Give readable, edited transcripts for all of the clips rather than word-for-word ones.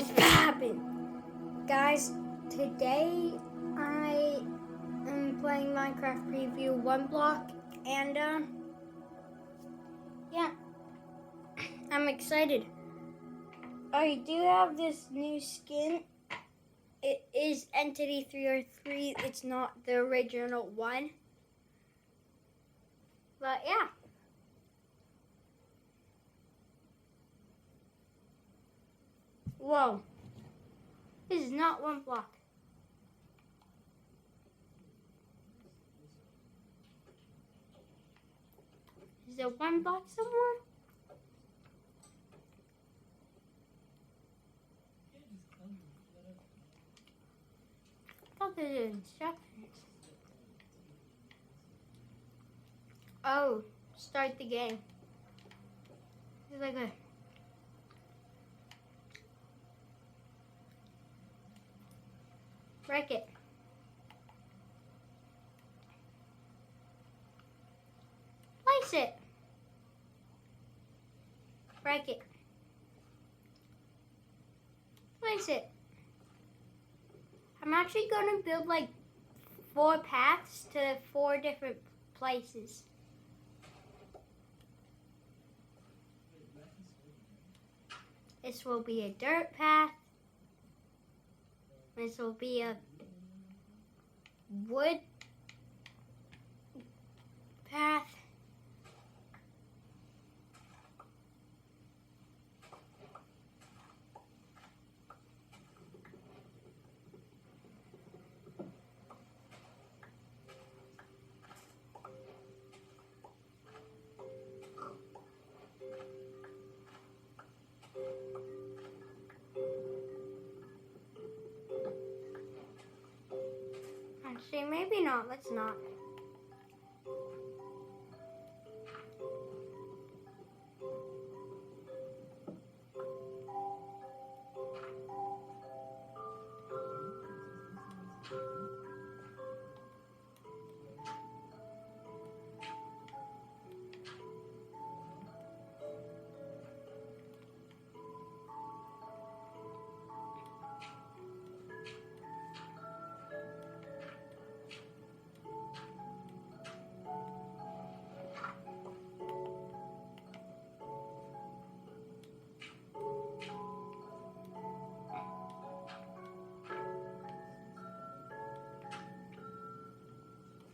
What's poppin'? Guys, today I am playing Minecraft Preview 1 block and yeah, I'm excited. I do have this new skin. It is Entity 303. It's not the original one. But yeah. Whoa. This is not 1 block. Is there 1 block somewhere? I thought there were instructions. Oh, start the game. It's like a... Break it. Place it. Break it. Place it. I'm actually going to build like 4 paths to 4 different places. This will be a dirt path. This will be a wood path. Actually, maybe not. Let's not.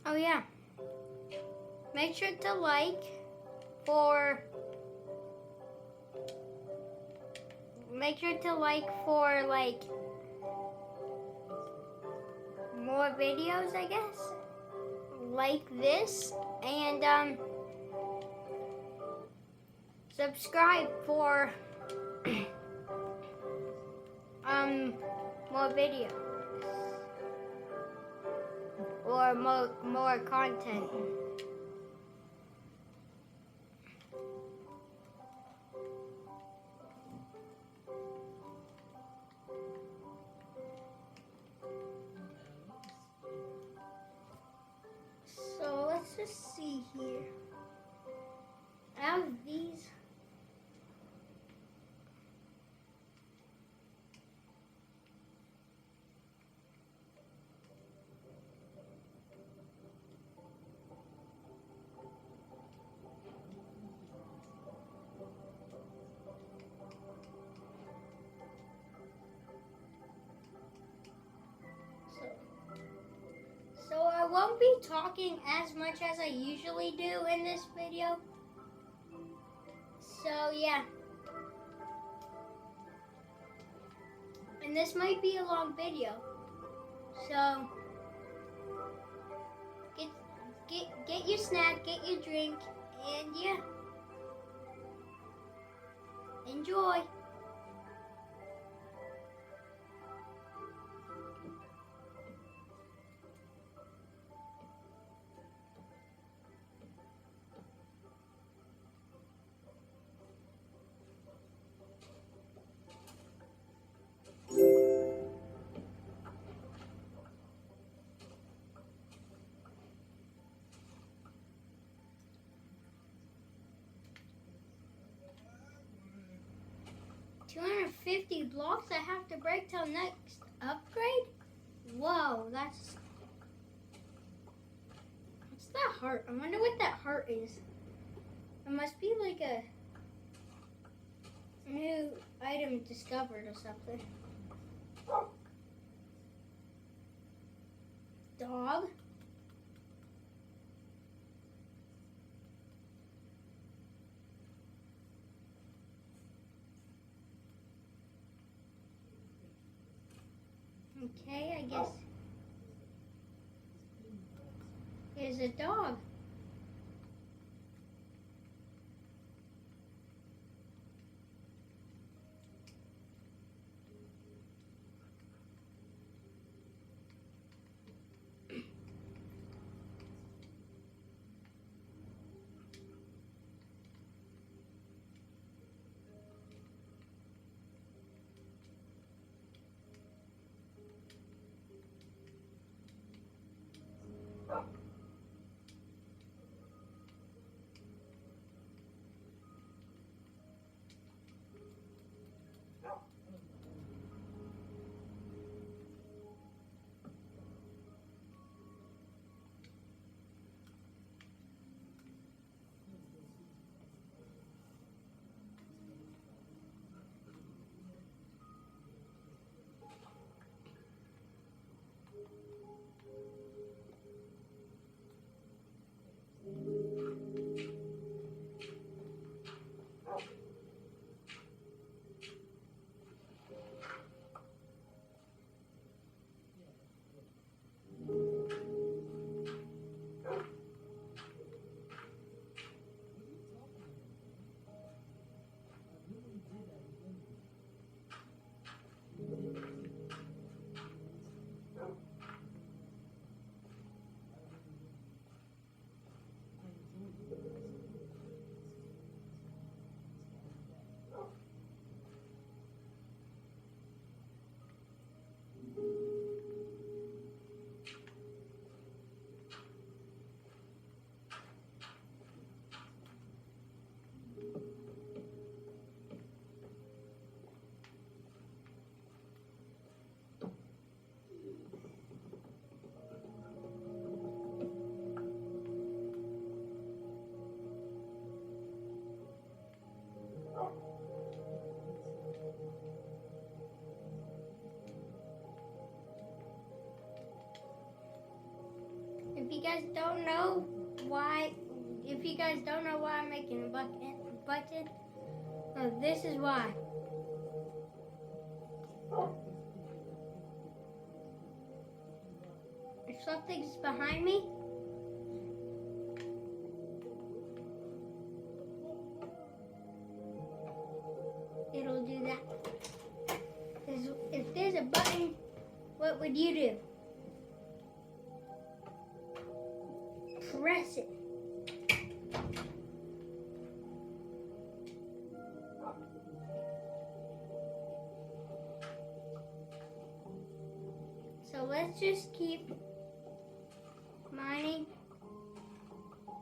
Oh yeah. Make sure to like for like more videos, I guess. Like this and subscribe for more videos or more content. So let's just see here. I have these. So I won't be talking as much as I usually do in this video. So yeah. And this might be a long video. So get your snack, get your drink, and yeah. Enjoy. 50 blocks I have to break till next upgrade? Whoa, that's... What's that heart? I wonder what that heart is. It must be like a new item discovered or something. Dog. Okay, I guess here's a dog. If you guys don't know why I'm making a button, this is why. If something's behind me, it'll do that. If there's a button, what would you do? Press it. So let's just keep mining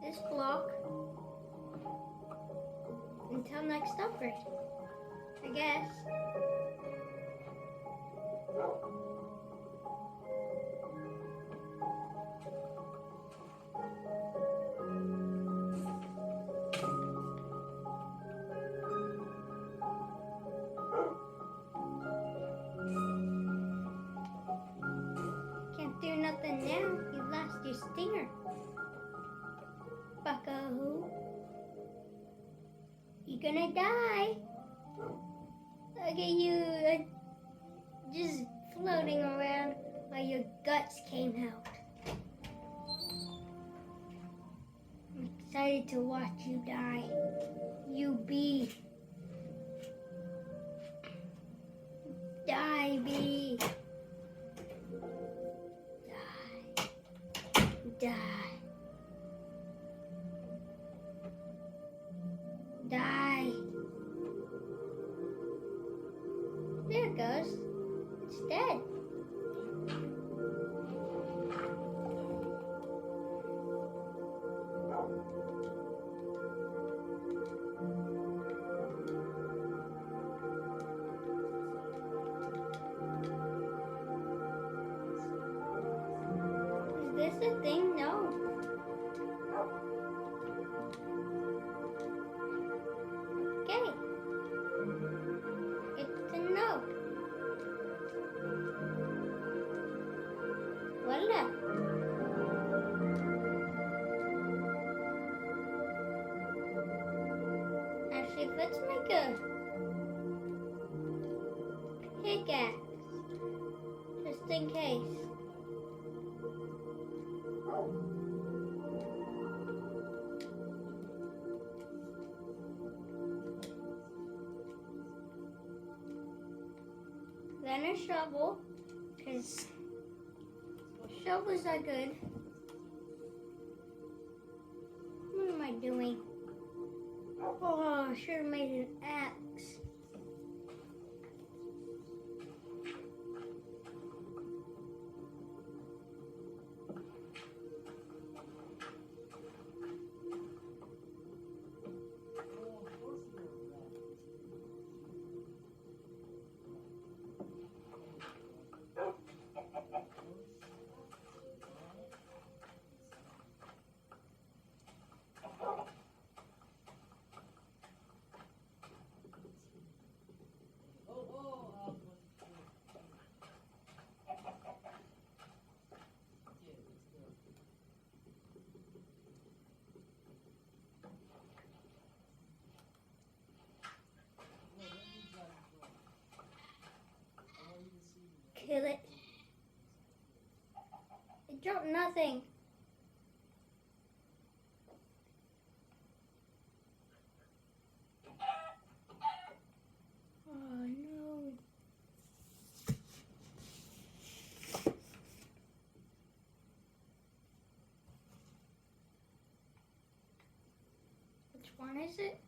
this block until next upgrade, I guess. Can't do nothing now. You lost your stinger. Buckaroo. You're gonna die. Look at you just floating around while your guts came out. I'm excited to watch you die. You bee. Die, bee. Die. Die. There it goes. It's dead. That's the thing, no. Okay. It's a no. Voila. Actually, let's make a pickaxe. Just in case. Then a shovel, because shovels are good. What am I doing? Oh, I should have made an axe. Kill it. It dropped nothing. Oh no. Which one is it?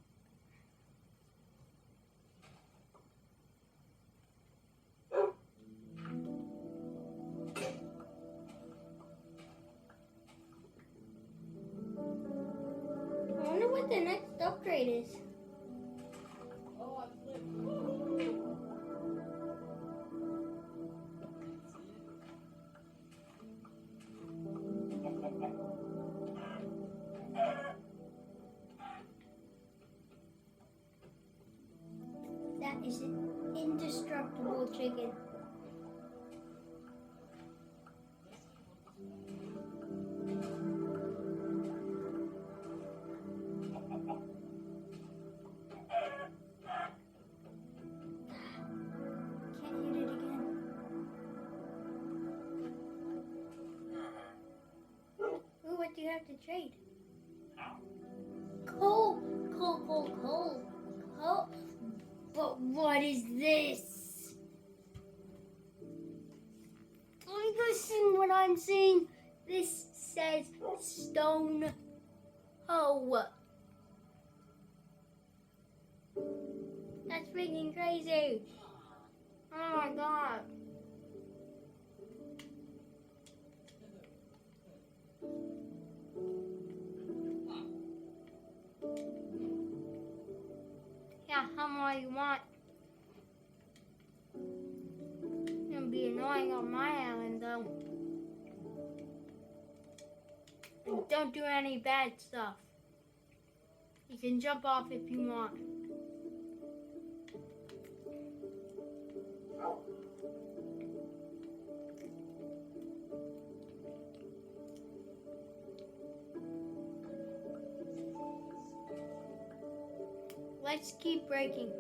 I wonder what the next upgrade is. That is an indestructible chicken. Can't hit it again. Ooh, what do you have to trade? Coal! Coal, coal, coal. Coal. But what is this? Listen what I'm saying. This says stone hoe. That's freaking crazy. Oh my god. Yeah, how much you want? It's gonna be annoying on my island though. And don't do any bad stuff. You can jump off if you want. Let's keep breaking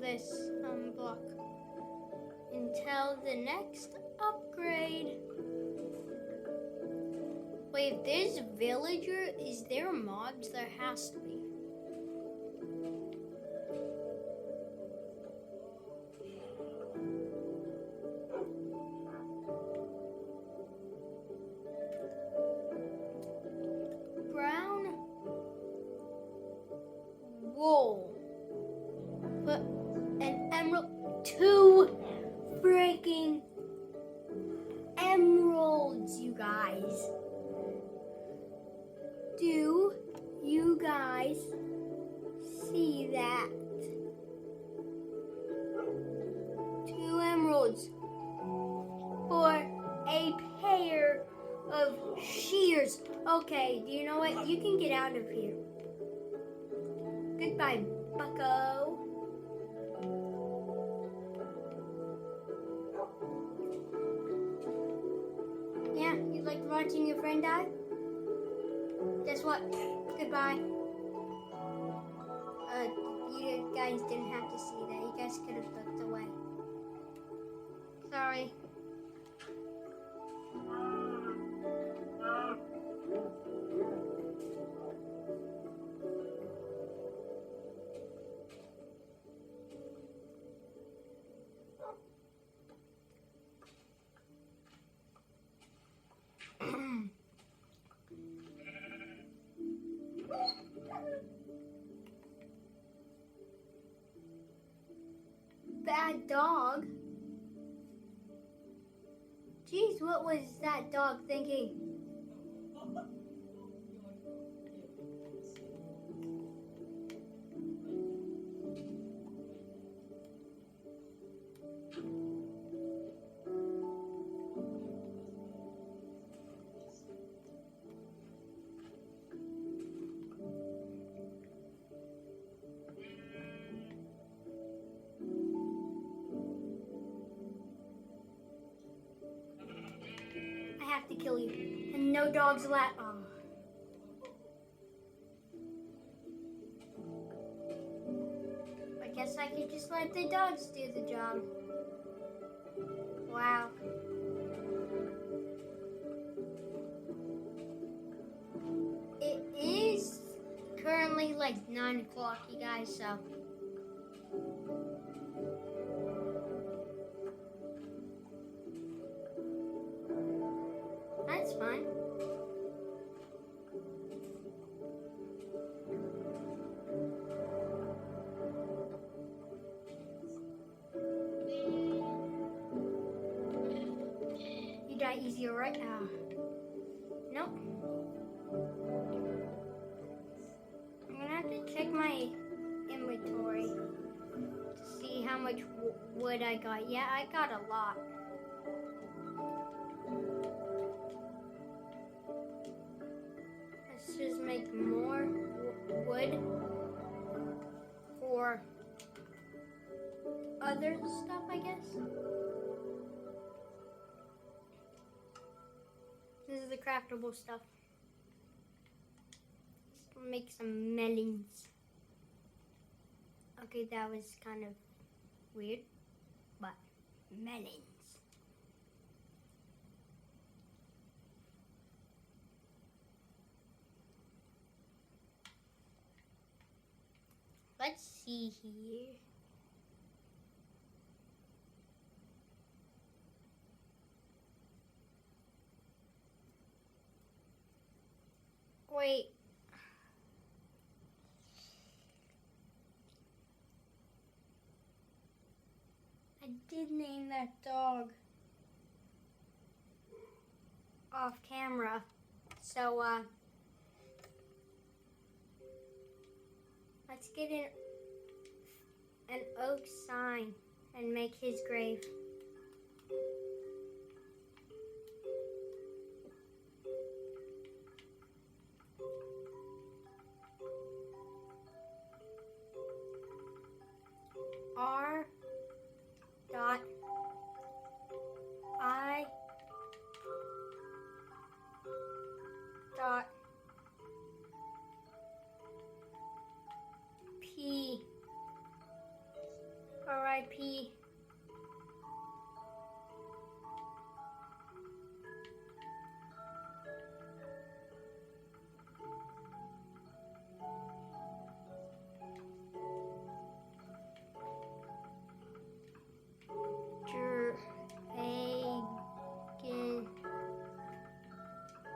this block until the next upgrade. Wait, if there's a villager, is there mobs? There has to be. Brown wool. Put an emerald. 2 freaking emeralds, you guys. Do you guys see that? 2 emeralds for a pair of of shears. Okay, do you know what? You can get out of here. Goodbye, bucko. Yeah, you like watching your friend die? Guess what? Goodbye. You guys didn't have to see that. You guys could have looked away. Sorry. Bad dog? Jeez, what was that dog thinking? I have to kill you. And no dogs allowed. Oh. I guess I could just let the dogs do the job. Wow. It is currently like 9 o'clock, you guys, so. That's fine. You die easier right now. Nope. I'm gonna have to check my inventory to see how much wood I got. Yeah, I got a lot. Let's just make more wood for other stuff, I guess. This is the craftable stuff. Let's make some melons. Okay, that was kind of weird, but melons. Let's see here. Wait. I did name that dog off camera. So, let's get an oak sign and make his grave. R. Dot. I. Dot. P. R.I.P.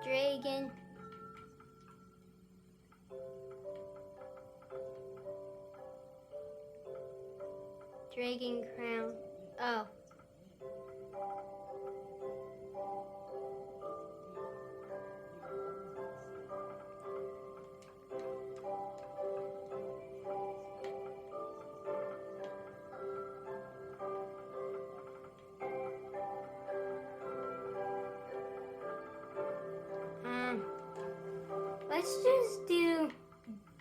Dragon. Dragon crown. Oh. let's just do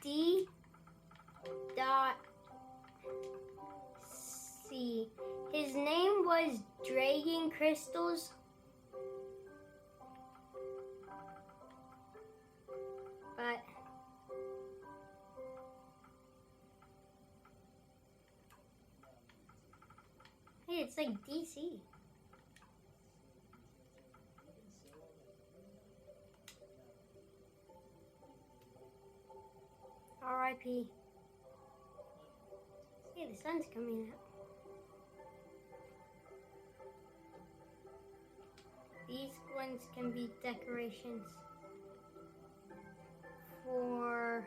D dot C. His name was Dragon Crystals. But hey, it's like DC. R.I.P. Hey, the sun's coming up. These ones can be decorations for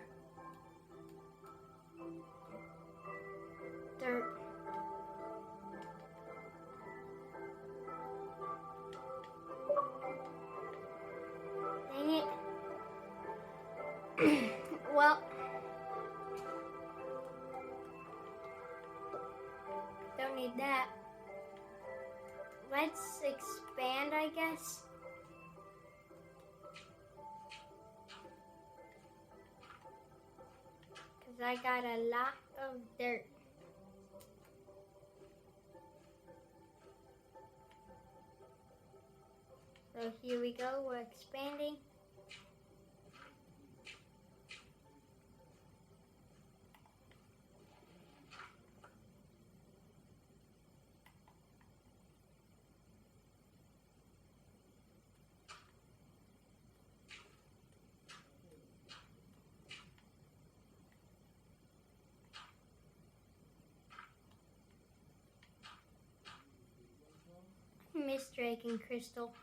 dirt. Dang it. Well, don't need that. Let's expand, I guess. Because I got a lot of dirt. So here we go, we're expanding. I miss Dragon Crystal.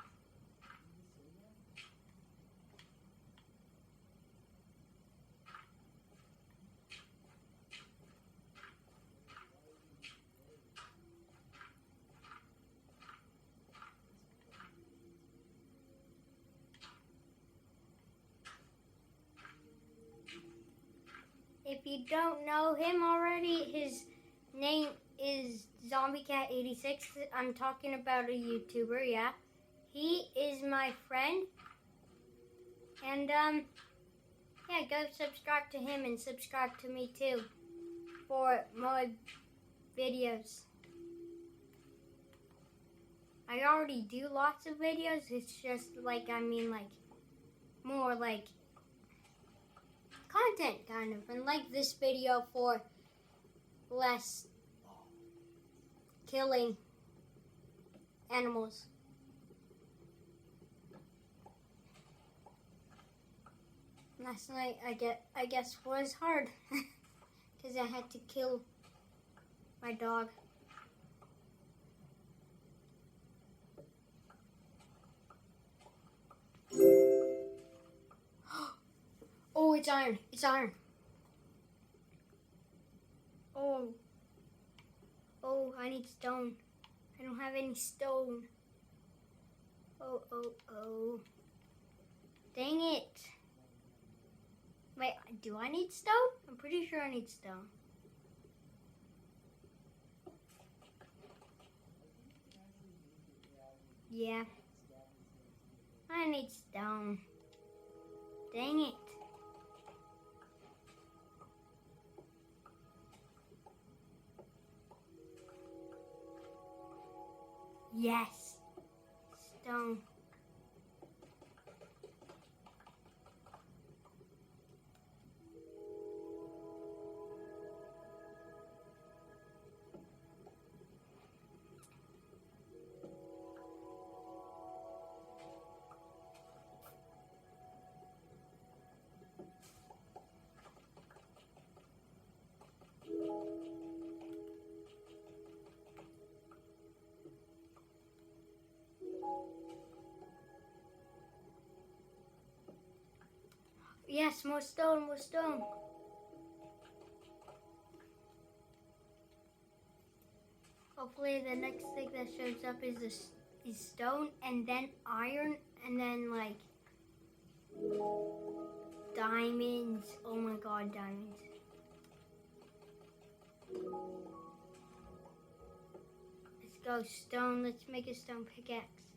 If you don't know him already, his name is ZombieCat86. I'm talking about a YouTuber, yeah. He is my friend. And, yeah, go subscribe to him and subscribe to me too for more videos. I already do lots of videos. It's just like, more like content kind of, and like this video for less killing animals. Last night I guess was hard because I had to kill my dog. Oh, it's iron. It's iron. Oh. Oh, I need stone. I don't have any stone. Oh, oh, oh. Dang it. Wait, do I need stone? I'm pretty sure I need stone. Yeah. I need stone. Dang it. Yes. Stone. Yes, more stone, more stone. Hopefully the next thing that shows up is stone and then iron and then like diamonds. Oh my god, diamonds. Let's go stone. Let's make a stone pickaxe.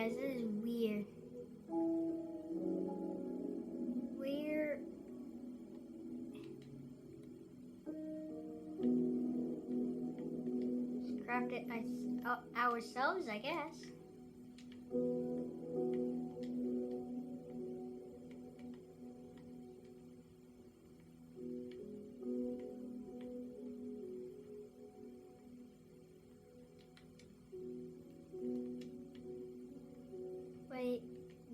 guys, this is weird. We're craft it ourselves, I guess. Wait,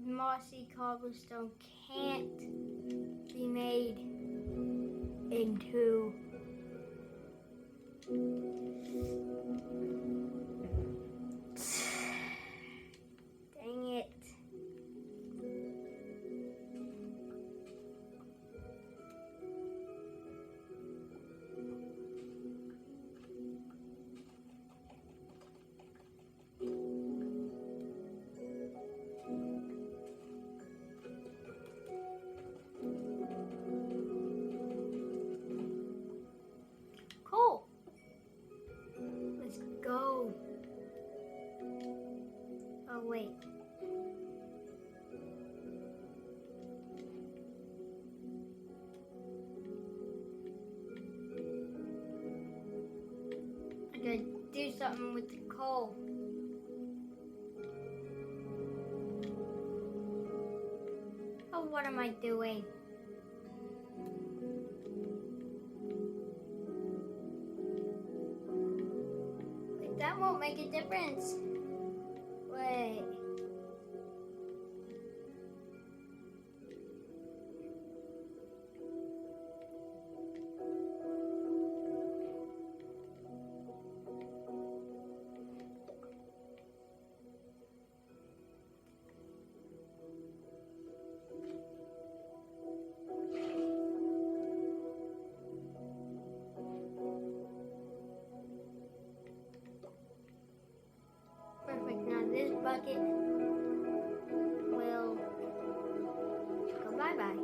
mossy cobblestone can't be made into dang it. Cool. Let's go. Oh, wait. I gotta do something with the coal. Oh, what am I doing? Wait, that won't make a difference. Wait. Perfect. Now this bucket will go bye-bye.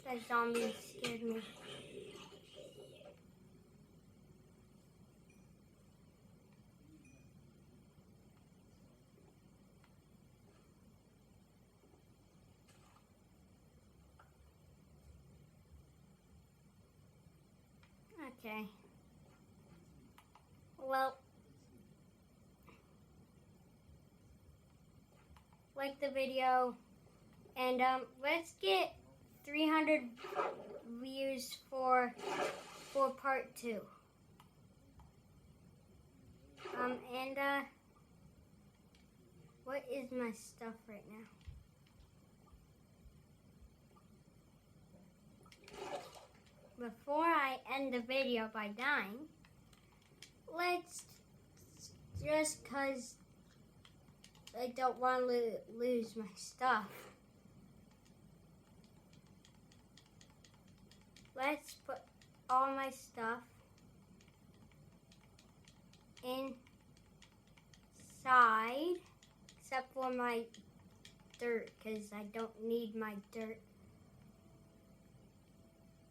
That zombie scared me. Okay. Well, like the video, and let's get 300 views for part 2. And what is my stuff right now? Before I end the video by dying, let's just cause I don't want to lose my stuff. Let's put all my stuff inside, except for my dirt, because I don't need my dirt.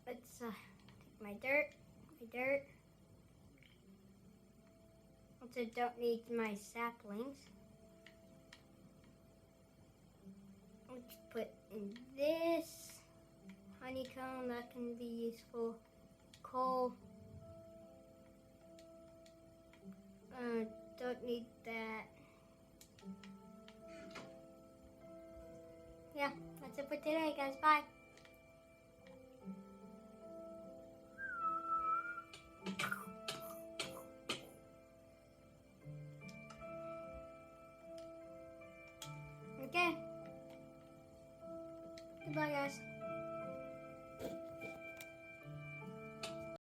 Let's take my dirt. Also don't need my saplings. Let's put in this honeycomb, that can be useful. Coal. Don't need that. Yeah, that's it for today, guys. Bye. Goodbye, guys.